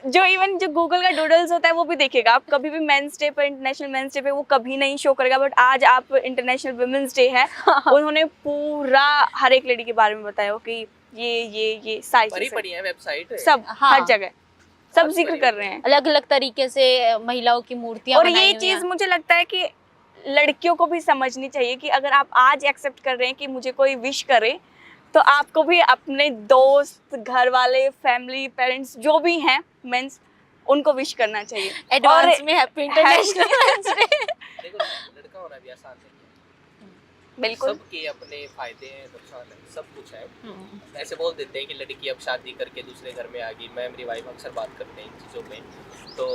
जो इवन जो गूगल का डूडल्स होता है वो भी देखिएगा आप। कभी भी मेंस डे पर, इंटरनेशनल मेंस डे पे वो कभी नहीं शो करेगा, बट आज आप इंटरनेशनल वुमेन्स डे है, उन्होंने पूरा हर एक लेडी के बारे में बताया हो कि ये सारी बड़ी चीजें बड़ी है वेबसाइट, सब हाँ। हर जगह सब जिक्र कर रहे हैं। अलग अलग तरीके से महिलाओं की मूर्तियां और बनाई ये हुई चीज हैं। मुझे लगता है कि लड़कियों को भी समझनी चाहिए कि अगर आप आज एक्सेप्ट कर रहे हैं कि मुझे कोई विश करे, तो आपको भी अपने दोस्त, घर वाले, फैमिली, पेरेंट्स जो भी हैं मेंस, उनको विश करना चाहिए। एडवांस में हैप्पी इंटरनेशनल मेंस डे। देखो लड़का होना भी आसान नहीं है, बिल्कुल सबके अपने फायदे हैं, नुकसान है, सब कुछ है। ऐसे बोल देते हैं कि लड़की अब शादी करके दूसरे घर में आ गई। मैं मेरी वाइफ अक्सर बात करते हैं इन चीज़ों में, तो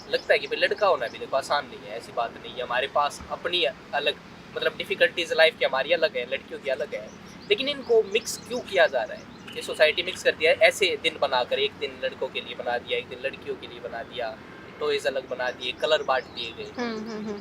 लगता है कि भाई लड़का होना भी देखो आसान नहीं है। ऐसी बात नहीं है, हमारे पास अपनी अलग मतलब डिफिकल्टीज लाइफ की हमारी अलग है, लड़कियों की अलग है। लेकिन इनको मिक्स क्यों किया जा रहा है? ये सोसाइटी मिक्स कर दिया है ऐसे दिन बनाकर। एक दिन लड़कों के लिए बना दिया, एक दिन लड़कियों के लिए बना दिया, टॉयज अलग बना दिए, कलर बांट दिए गए।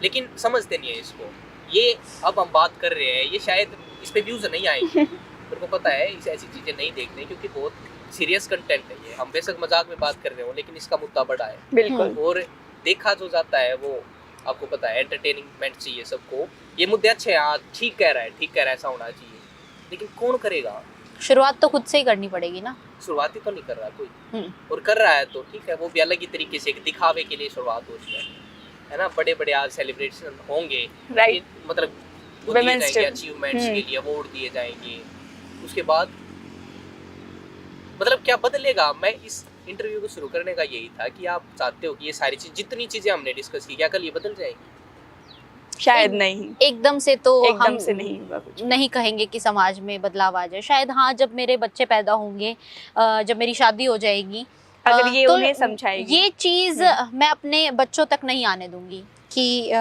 लेकिन समझते नहीं है इसको। ये अब हम बात कर रहे हैं, ये शायद इस पे व्यूज नहीं आएंगे, मेरे को पता है। इस ऐसी चीज़ें नहीं देखते क्योंकि बहुत सीरियस कंटेंट है ये। हम बेशक मजाक में बात कर रहे हो, लेकिन इसका मुद्दा बड़ा है। बिल्कुल। और देखा जो जाता है वो आपको पता है, एंटरटेनमेंट चाहिए सबको। ये मुद्दे अच्छे हैं, हाँ ठीक कह रहा है, ऐसा होना चाहिए। लेकिन कौन करेगा? शुरुआत तो खुद से ही करनी पड़ेगी ना। शुरुआती तो नहीं कर रहा कोई, और कर रहा है तो ठीक है, वो भी अलग ही तरीके से एक दिखावे के लिए शुरुआत हो रही है ना। बड़े बड़े आज सेलिब्रेशन होंगे, राइट, मतलब वो दिए Women's जाएंगे Day। अचीवमेंट्स के लिए, अवार्ड दिए जाएंगे। उसके बाद मतलब क्या बदलेगा? मैं इस इंटरव्यू को शुरू करने का यही था कि आप चाहते हो कि ये सारी चीज, जितनी चीजें हमने डिस्कस की, क्या कल ये बदल जाएगी? शायद नहीं, एकदम से तो एकदम हम से नहीं होगा कुछ। नहीं कहेंगे कि समाज में बदलाव आ जाए। शायद हाँ, जब मेरे बच्चे पैदा होंगे, जब मेरी शादी हो जाएगी, अगर ये तो उन्हें समझाएगी। ये चीज मैं अपने बच्चों तक नहीं आने दूंगी कि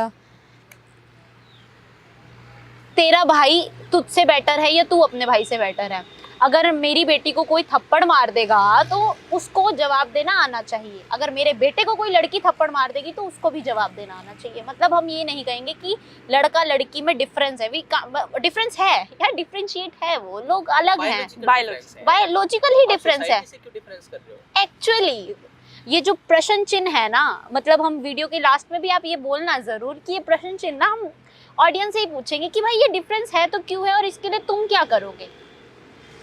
तेरा भाई तुझसे बेटर है या तू अपने भाई से बेटर है। अगर मेरी बेटी को कोई थप्पड़ मार देगा तो उसको जवाब देना आना चाहिए। अगर मेरे बेटे को कोई लड़की थप्पड़ मार देगी तो उसको भी जवाब देना आना चाहिए। मतलब हम ये नहीं कहेंगे कि लड़का लड़की में डिफरेंस है। डिफरेंस है यार, डिफरेंशिएट है, वो लोग अलग हैं, बायोलॉजिकल ही डिफरेंस है। एक्चुअली ये जो प्रश्न चिन्ह है ना, मतलब हम वीडियो के लास्ट में भी आप ये बोलना जरूर कि ये प्रश्न चिन्ह ना हम ऑडियंस से ही पूछेंगे कि भाई ये डिफरेंस है तो क्यों है और इसके लिए तुम क्या करोगे।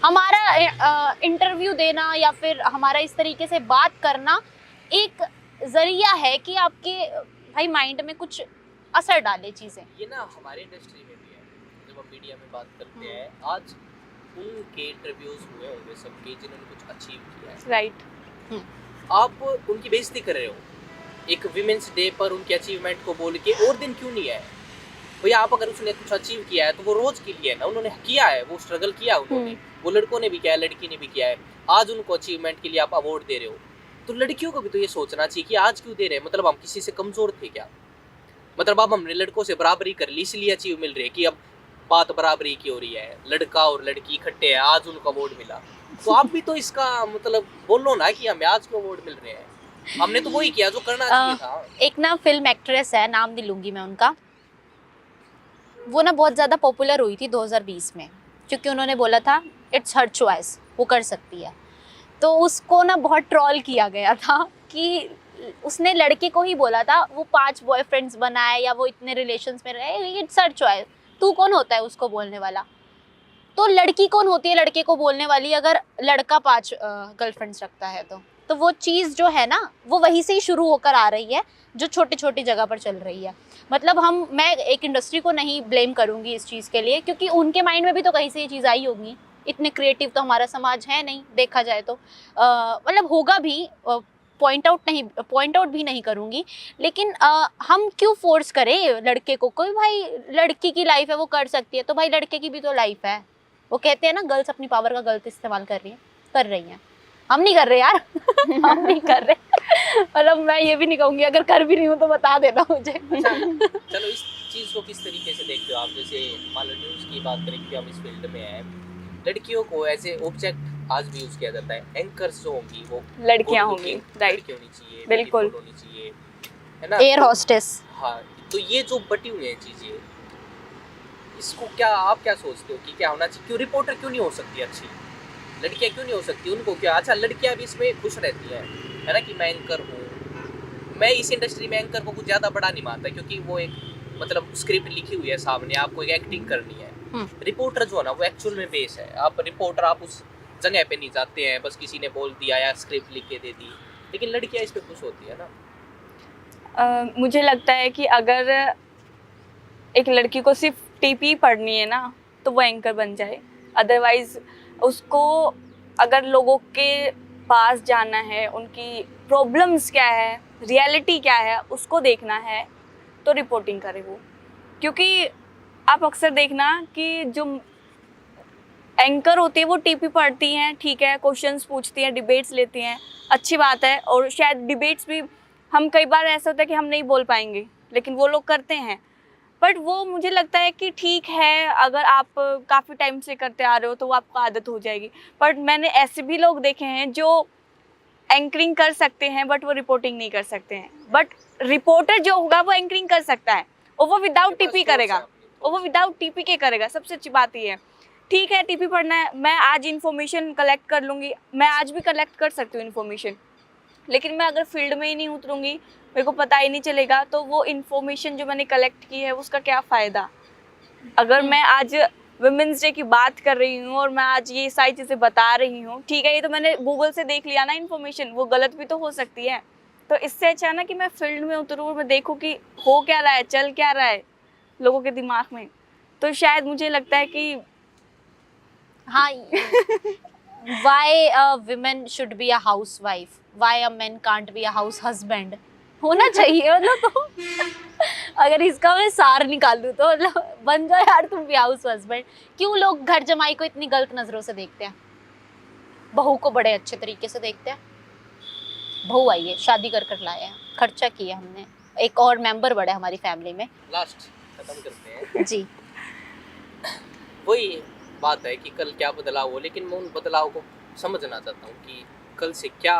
हमारा इंटरव्यू देना या फिर हमारा इस तरीके से बात करना एक जरिया है कि आपके भाई माइंड में कुछ असर डाले चीजें। ये ना हमारे इंडस्ट्री में भी है, जब हम मीडिया में बात करते हैं, आज उनके इंटरव्यूज हुए होंगे सबके जिन्होंने कुछ अचीव किया है, राइट। आप उनकी बेइज्जती कर रहे हो एक विमेंस डे पर उनके अचीवमेंट को बोल के। और दिन क्यों नहीं है भैया? आप अगर उसने कुछ अचीव किया है तो वो रोज के लिए है ना, उन्होंने किया है, वो स्ट्रगल किया उन्होंने, वो लड़कों ने भी किया है, लड़की ने भी किया है। आज उनको अचीवमेंट के लिए आप अवार्ड दे रहे हो, तो लड़कियों को भी तो ये सोचना चाहिए कि आज क्यों दे रहे हैं, मतलब हम किसी से कमजोर थे क्या? मतलब अब हमने लड़कों से बराबरी कर ली इसलिए अचीव मिल रही है कि अब बात बराबरी की हो रही है, लड़का और लड़की इकट्ठे हैं, आज उनको अवार्ड मिला। तो आप भी तो इसका मतलब बोलो ना कि हमें आज क्यों अवार्ड मिल रहे हैं, हमने तो वही किया जो करना चाहिए था। एक ना फिल्म एक्ट्रेस है, नाम नहीं लूंगी मैं उनका, वो ना बहुत ज़्यादा पॉपुलर हुई थी 2020 में, क्योंकि उन्होंने बोला था इट्स हर चॉइस, वो कर सकती है। तो उसको ना बहुत ट्रोल किया गया था कि उसने लड़के को ही बोला था, वो 5 बॉयफ्रेंड्स बनाए या वो इतने रिलेशंस में रहे, इट्स हर चॉइस, तू कौन होता है उसको बोलने वाला? तो लड़की कौन होती है लड़के को बोलने वाली अगर लड़का 5 गर्लफ्रेंड्स रखता है? तो वो चीज़ जो है ना, वो वहीं से ही शुरू होकर आ रही है, जो छोटी छोटी जगह पर चल रही है। मतलब मैं एक इंडस्ट्री को नहीं ब्लेम करूँगी इस चीज़ के लिए, क्योंकि उनके माइंड में भी तो कहीं से ये चीज़ आई होगी। इतने क्रिएटिव तो हमारा समाज है नहीं, देखा जाए तो मतलब होगा भी, पॉइंट आउट भी नहीं करूँगी, लेकिन हम क्यों फोर्स करें लड़के को? कोई भाई लड़की की लाइफ है, वो कर सकती है, तो भाई लड़के की भी तो लाइफ है। वो कहते हैं ना, गर्ल्स अपनी पावर का गलत इस्तेमाल कर रही हैं। हम नहीं कर रहे यार हम नहीं कर रहे। मतलब मैं ये भी नहीं कहूँगी, अगर कर भी नहीं हूँ तो बता देना मुझे। अच्छा, चलो इस चीज़ को किस तरीके से देखते हो आप? जैसे मान लो न्यूज़ की बात करें कि हम इस फील्ड में हैं, लड़कियों को एज ए ऑब्जेक्ट आज भी यूज़ किया जाता है। एंकर्स जो होंगी वो लड़कियां होंगी, राइट, लड़की होनी चाहिए, बिल्कुल होनी चाहिए, है ना? Air hostess. हाँ, तो ये जो बटी हुई हैं चीज़ें, इसको क्या आप क्या सोचते हो कि क्या होना चाहिए? क्यों रिपोर्टर क्यों नहीं हो सकती अच्छी? लड़कियां क्यों नहीं हो सकती? उनको क्या? अच्छा, लड़कियां भी इसमें खुश रहती हैं, है ना, कि मैं एंकर हूँ। मैं इस इंडस्ट्री में एंकर को कुछ ज़्यादा बड़ा नहीं मानता, क्योंकि वो एक मतलब स्क्रिप्ट लिखी हुई है सामने, आपको एक एक्टिंग करनी है। रिपोर्टर जो है ना, वो एक्चुअल में बेस है। आप रिपोर्टर, आप उस जगह पे नहीं जाते हैं, बस किसी ने बोल दिया या स्क्रिप्ट लिख के दे दी। लेकिन लड़कियां इस पे खुश होती है ना। मुझे लगता है कि अगर एक लड़की को सिर्फ टीपी पढ़नी है ना, तो वो एंकर बन जाए। अदरवाइज उसको अगर लोगों के पास जाना है, उनकी प्रॉब्लम्स क्या है, रियलिटी क्या है, उसको देखना है, तो रिपोर्टिंग करे वो। क्योंकि आप अक्सर देखना कि जो एंकर होती है वो टीपी पढ़ती हैं, ठीक है, क्वेश्चंस पूछती हैं, डिबेट्स लेती हैं, अच्छी बात है। और शायद डिबेट्स भी हम कई बार ऐसा होता है कि हम नहीं बोल पाएंगे, लेकिन वो लोग करते हैं। बट वो मुझे लगता है कि ठीक है, अगर आप काफ़ी टाइम से करते आ रहे हो तो वो आपको आदत हो जाएगी। बट मैंने ऐसे भी लोग देखे हैं जो एंकरिंग कर सकते हैं बट वो रिपोर्टिंग नहीं कर सकते हैं। बट रिपोर्टर जो होगा वो एंकरिंग कर सकता है, और वो विदाउट टीपी करेगा, और वो विदाउट टीपी के करेगा। सबसे अच्छी बात ये है। ठीक है, टीपी पढ़ना है, मैं आज इन्फॉर्मेशन कलेक्ट कर लूँगी, मैं आज भी कलेक्ट कर सकती हूँ इन्फॉर्मेशन, लेकिन मैं अगर फील्ड में ही नहीं उतरूँगी, मेरे को पता ही नहीं चलेगा, तो वो इन्फॉर्मेशन जो मैंने कलेक्ट की है उसका क्या फ़ायदा। अगर मैं आज वुमेंस डे की बात कर रही हूँ और मैं आज ये सारी चीज़ें बता रही हूँ, ठीक है, ये तो मैंने गूगल से देख लिया ना इन्फॉर्मेशन, वो गलत भी तो हो सकती है। तो इससे अच्छा ना कि मैं फील्ड में उतरूँ और मैं देखूँ कि हो क्या रहा है, चल क्या रहा है लोगों के दिमाग में। तो शायद मुझे लगता है कि हाँ, why a woman should be a housewife, why a man can't be a house husband होना चाहिए। मतलब तो अगर इसका मैं सार निकाल दूँ तो मतलब बन जाओ यार तुम भी हाउस हस्बैंड। क्यों लोग घर जमाई को इतनी गलत नज़रों से देखते हैं? बहू को बड़े अच्छे तरीके से देखते हैं। बहू आई है, शादी कर कर लाए हैं, खर्चा किया हमने, एक और मेंबर बढ़े हमारी फैमिली में। लास्ट खत्म करते हैं जी, वही बात है कि कल क्या बदलाव हो, लेकिन मैं उन बदलाव को समझना चाहता हूँ कि कल से क्या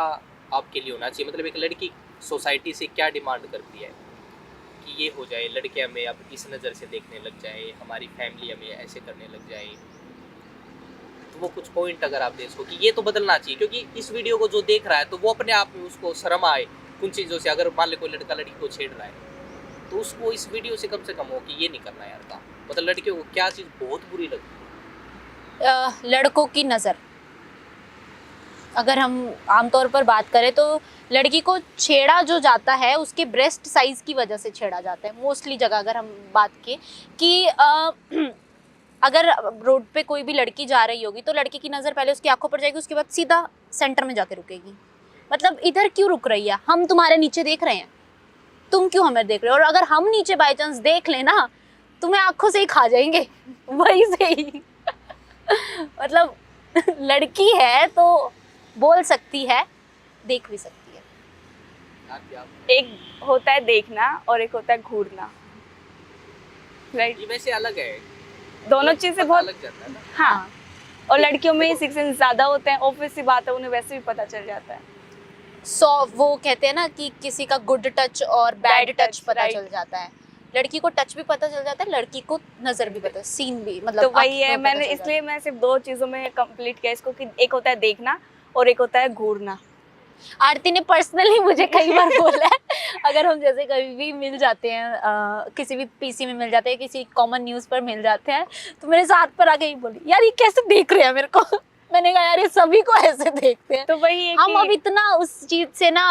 आपके लिए होना चाहिए। मतलब एक लड़की सोसाइटी से क्या डिमांड करती है कि ये हो जाए, लड़के हमें अब इस नज़र से देखने लग जाए, हमारी फैमिली हमें ऐसे करने लग जाए। तो वो कुछ पॉइंट अगर आप दे सको कि ये तो बदलना चाहिए, क्योंकि इस वीडियो को जो देख रहा है तो वो अपने आप में उसको शर्म आए उन चीज़ों से। अगर मान ले कोई लड़का लड़की को छेड़ रहा है तो उसको इस वीडियो से कम हो कि ये नहीं करना यार का। मतलब लड़कियों को क्या चीज़ बहुत बुरी लगती है? लड़कों की नज़र, अगर हम आमतौर पर बात करें तो लड़की को छेड़ा जो जाता है उसके ब्रेस्ट साइज़ की वजह से छेड़ा जाता है मोस्टली जगह। अगर हम बात की कि अगर रोड पे कोई भी लड़की जा रही होगी तो लड़के की नज़र पहले उसकी आंखों पर जाएगी, उसके बाद सीधा सेंटर में जाके रुकेगी। मतलब इधर क्यों रुक रही है? हम तुम्हारे नीचे देख रहे हैं, तुम क्यों हमें देख रहे हो? और अगर हम नीचे बाई चांस देख लेना, तुम्हें आंखों से ही खा जाएंगे वही से ही मतलब लड़की है तो बोल सकती है, देख भी सकती है। एक होता है देखना और एक होता है घूरना, राइट? ये वैसे अलग है, दोनों चीजें बहुत अलग जाता है ना। हाँ, और लड़कियों में सिक्स सेंस ज्यादा होते हैं, ऑब्वियस सी बात है, उन्हें वैसे भी पता चल जाता है। वो कहते हैं ना कि किसी का गुड टच और बैड Bad टच touch, पता right. चल जाता है। लड़की को टच भी पता चल जाता है, लड़की को नजर भी पता, सीन भी, मतलब तो वही आँखों है, में पता मैंने चल इसलिए मैं सिर्फ दो चीजों में कंप्लीट किया इसको, कि एक होता है देखना और एक होता है घूरना। जाता है। आरती ने पर्सनली मुझे कई बार बोला है, अगर हम जैसे कभी भी मिल जाते हैं, किसी भी पीसी में मिल जाते हैं, किसी कॉमन न्यूज़ पर मिल जाते हैं, तो मेरे साथ पर आके ही बोली, यार ये कैसे देख रहे हैं मेरे को मैंने कहा यार ये सभी को ऐसे देखते हैं। तो वही है हम कि अब इतना उस चीज से ना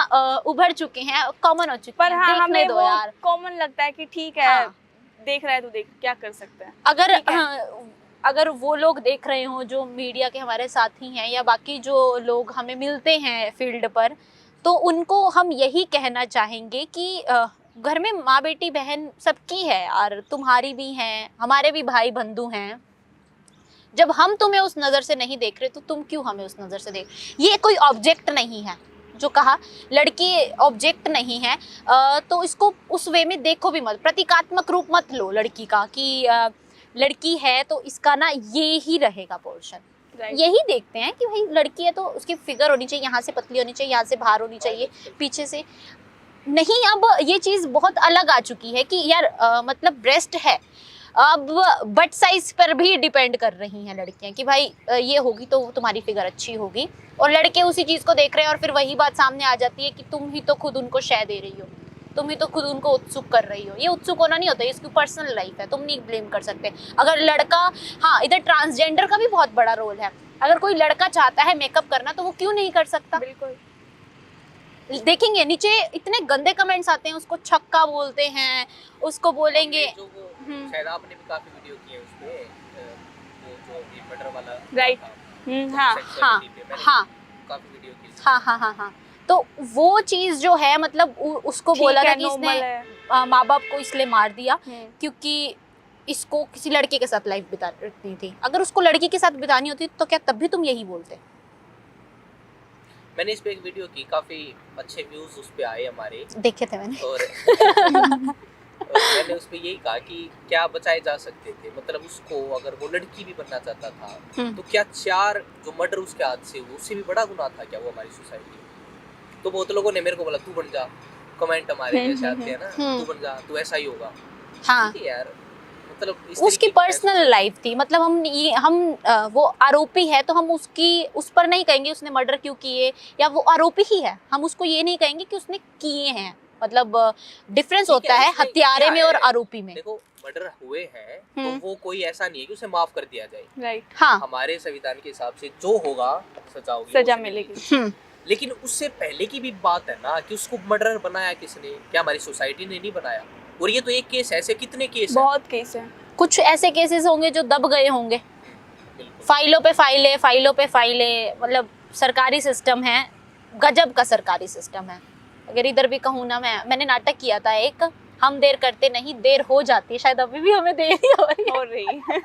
उभर चुके हैं, कॉमन हो चुके पर हैं, हाँ, देखने हमें दो वो यार। कॉमन लगता है कि ठीक है, हाँ। देख रहा है तो देख, क्या कर सकते हैं। अगर ठीक है। अगर वो लोग देख रहे हो जो मीडिया के हमारे साथी हैं या बाकी जो लोग हमें मिलते हैं फील्ड पर, तो उनको हम यही कहना चाहेंगे कि घर में माँ बेटी बहन सबकी है और तुम्हारी भी हैं, हमारे भी भाई बंधु हैं। जब हम तुम्हें उस नज़र से नहीं देख रहे तो तुम क्यों हमें उस नज़र से देख? ये कोई ऑब्जेक्ट नहीं है, जो कहा लड़की ऑब्जेक्ट नहीं है, तो इसको उस वे में देखो भी मत, प्रतीकात्मक रूप मत लो लड़की का कि लड़की है तो इसका ना ये ही रहेगा पोर्शन। Right. यही देखते हैं कि भाई लड़की है तो उसकी फिगर होनी चाहिए, यहाँ से पतली होनी चाहिए, यहाँ से बाहर होनी चाहिए, पीछे से नहीं। अब ये चीज़ बहुत अलग आ चुकी है कि यार मतलब ब्रेस्ट है, अब बट साइज पर भी डिपेंड कर रही हैं लड़कियां कि भाई ये होगी तो तुम्हारी फिगर अच्छी होगी, और लड़के उसी चीज़ को देख रहे हैं और फिर वही बात सामने आ जाती है कि तुम ही तो खुद उनको शय दे रही हो, तुम ही तो खुद उनको उत्सुक कर रही हो। ये उत्सुक होना नहीं होता, ये इसकी पर्सनल लाइफ है, तुम नहीं ब्लेम कर सकते। अगर लड़का, हाँ इधर ट्रांसजेंडर का भी बहुत बड़ा रोल है, अगर कोई लड़का चाहता है मेकअप करना तो वो क्यों नहीं कर सकता? बिल्कुल। देखेंगे नीचे इतने गंदे कमेंट्स आते हैं, उसको छक्का बोलते हैं, उसको बोलेंगे जो वो शायद आपने भी काफी वीडियो किए उसपे, वो जो ये मर्डर वाला Right. था, हाँ, sexuality पे मैंने हाँ काफी वीडियो की। हाँ हाँ हाँ हाँ। तो वो चीज़ जो है, मतलब उसको बोला था कि इसने माँ बाप को इसलिए मार दिया क्योंकि इसको किसी लड़के के साथ लाइफ बितानी थी। अगर उसको लड़की के साथ बितानी होती तो क्या तब भी तुम यही बोलते? मैंने इस पे एक वीडियो की, काफी अच्छे व्यूज उस पे आए हमारे, देखे थे मैंने। और मैंने उस पे यही कहा कि क्या बचाए जा सकते थे, मतलब उसको अगर वो लड़की भी बनना चाहता था तो क्या 4 जो मर्डर उसके हाथ से हुए उससे भी बड़ा गुनाह था क्या वो हमारी सोसाइटी में? तो बहुत लोगों ने मेरे को बोला तू बन जा, कमेंट हमारे जैसे आते हैं ना, तू बन जा, तू ऐसा ही होगा। हाँ ठीक है यार, मतलब इस उसकी तरीके की पर्सनल लाइफ थी, मतलब हम वो आरोपी है तो हम उस पर नहीं कहेंगे उसने मर्डर क्यों किए, या वो आरोपी ही है, हम उसको ये नहीं कहेंगे कि उसने किए हैं। मतलब डिफरेंस ठीक होता है इसमें हत्यारे क्या में और है, आरोपी में। देखो मर्डर हुए हैं तो वो कोई ऐसा नहीं है कि उसे माफ कर दिया जाए। राइट। हाँ हमारे संविधान के हिसाब से जो होगा सजा होगी, सजा उसे मिलेगी। लेकिन उससे पहले की भी बात है ना कि उसको मर्डर बनाया किसने? क्या हमारी सोसाइटी ने नहीं बनाया? और ये तो एक केस है, ऐसे कितने केस हैं? बहुत केस है। कुछ ऐसे केसेस होंगे जो दब गए होंगे, बिल्कुल। फाइलों पे फाइलें, मतलब सरकारी सिस्टम है, गजब का सरकारी सिस्टम है। अगर इधर भी कहूँ ना, मैंने नाटक किया था एक, हम देर करते नहीं देर हो जाती है, शायद अभी भी हमें देर ही हो रही है।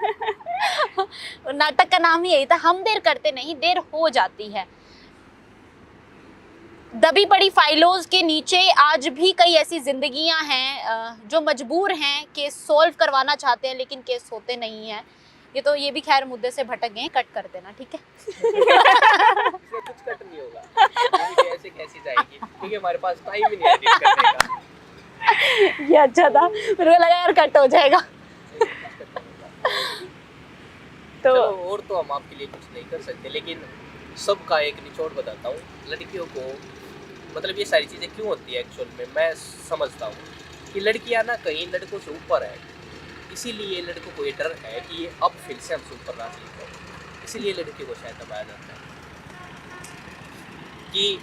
नाटक का नाम ही यही था, हम देर करते नहीं देर हो जाती है। दबी पड़ी फाइलों के नीचे आज भी कई ऐसी जिंदगियां हैं जो मजबूर हैं केस सॉल्व करवाना चाहते हैं लेकिन केस होते नहीं हैं। ये भी खैर मुद्दे से भटक गए, कट कर देना ठीक है। इसमें कुछ कट नहीं होगा, क्योंकि ऐसे कैसी जाएगी, क्योंकि हमारे पास टाइम ही नहीं है एडिट करने का। ये अच्छा था, मेरे को लगा यार कट हो जाएगा। तो और तो हम आपके लिए कुछ नहीं कर सकते, लेकिन सबका एक निचोड़ बताता हूँ। लड़कियों को मतलब ये सारी चीज़ें क्यों होती है एक्चुअल में, मैं समझता हूँ कि लड़कियाँ ना कहीं लड़कों से ऊपर है, इसीलिए लड़कों को ये डर है कि ये अब फिर से हमसे ऊपर ना चले जाए, इसीलिए लड़की को शायद दबाया जाता है कि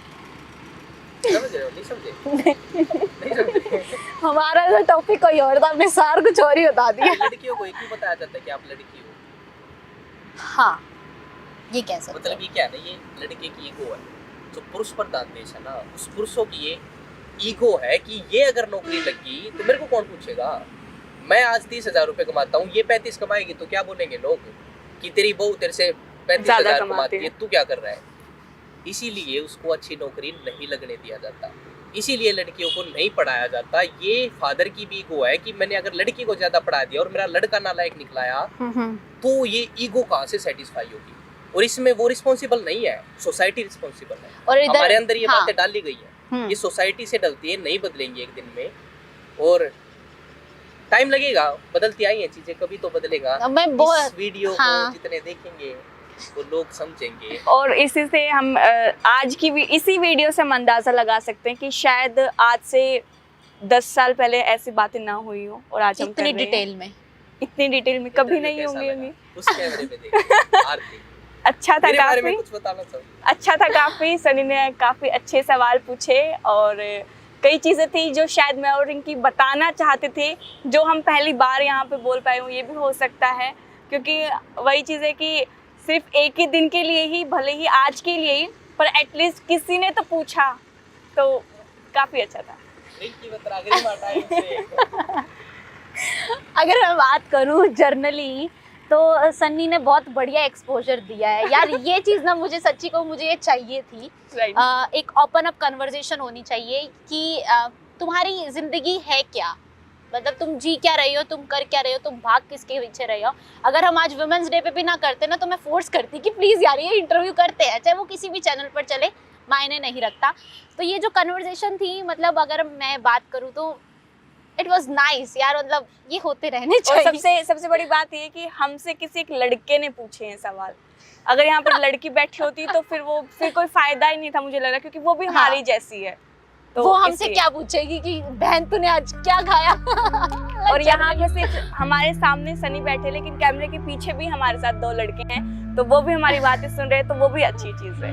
समझ रहे हो? नहीं समझे? नहीं समझे? हमारा जो टॉपिक कोई और था, हमने सार कुछ और ही बता दिया। लड़कियों को ये क्यों बताया जाता है कि आप लड़की हो? हाँ, ये कह सकते मतलब ये क्या है ना, ये लड़के की ईगो है। जो पुरुष प्रधान देश है ना, उस पुरुषों की ये ईगो है कि ये अगर नौकरी लगी तो मेरे को कौन पूछेगा। मैं आज 30,000 रुपये कमाता हूँ, ये 35 कमाएगी तो क्या बोलेंगे लोग कि तेरी बहू तेरे से 35,000 कमाती है, तू क्या कर रहा है। इसीलिए उसको अच्छी नौकरी नहीं लगने दिया जाता, इसीलिए लड़कियों को नहीं पढ़ाया जाता। ये फादर की भी ईगो है कि मैंने अगर लड़की को ज्यादा पढ़ा दिया और मेरा लड़का नालायक निकलाया तो ये ईगो कहाँ से सेटिस्फाई होगी। और इसमें वो रिस्पॉन्सिबल नहीं है, सोसाइटी रिस्पॉन्सिबल है। और इधर हमारे अंदर ये हाँ। बातें डाली गई है, ये सोसाइटी से डलती है, नहीं बदलेंगी एक दिन में, और टाइम लगेगा। बदलती आई हैं चीजें, कभी तो बदलेगा। मैं इस वीडियो हाँ। को जितने देखेंगे वो लोग समझेंगे। और इसी से हम आज की भी इसी वीडियो से हम अंदाज़ा लगा सकते हैं कि शायद आज से 10 साल पहले ऐसी बातें ना हुई हो और आज हम कर इतनी रहे हैं। डिटेल में इतनी डिटेल में कभी नहीं कैसा होंगी लगा? होंगी। उस कैमरे में देख आरती, अच्छा था मेरे बारे में काफी, कुछ बताना चाहो? अच्छा था काफी। सनी ने काफी अच्छे सवाल पूछे और कई चीजें थी जो शायद मैं और रिंकी बताना चाहते थे, जो हम पहली बार यहाँ पे बोल पाए हूँ। ये भी हो सकता है क्योंकि वही चीज़ है कि सिर्फ एक ही दिन के लिए ही, भले ही आज के लिए ही, पर एटलीस्ट किसी ने तो पूछा, तो काफी अच्छा था। रिंकी बता गई माटा इनसे। अगर मैं बात करूँ जर्नली तो सन्नी ने बहुत बढ़िया एक्सपोजर दिया है यार। ये चीज़ ना मुझे सच्ची को मुझे ये चाहिए थी। एक ओपन अप कन्वर्सेशन होनी चाहिए कि तुम्हारी ज़िंदगी है क्या, मतलब तुम जी क्या रही हो, तुम कर क्या रही हो, तुम भाग किसके पीछे रही हो। अगर हम आज वुमेंस डे पे भी ना करते ना तो मैं फोर्स करती कि प्लीज़ यार ये इंटरव्यू करते हैं, चाहे वो किसी भी चैनल पर चले, मायने नहीं रखता। तो ये जो कन्वर्सेशन थी, मतलब अगर मैं बात करूँ तो इट वाज नाइस यार, मतलब ये होते रहने और चाहिए। सबसे बड़ी बात ये है कि हमसे किसी एक लड़के ने पूछे हैं सवाल। अगर यहाँ पर लड़की बैठी होती तो फिर कोई फायदा ही नहीं था, मुझे लग रहा, क्योंकि वो भी हाँ। हमारी जैसी है। तो वो हमसे इसलिए। क्या पूछेगी कि बहन तूने आज क्या खाया। और यहाँ पे सिर्फ हमारे सामने सनी बैठे, लेकिन कैमरे के पीछे भी हमारे साथ 2 लड़के हैं, तो वो भी हमारी बातें सुन रहे हैं, तो वो भी अच्छी चीज है।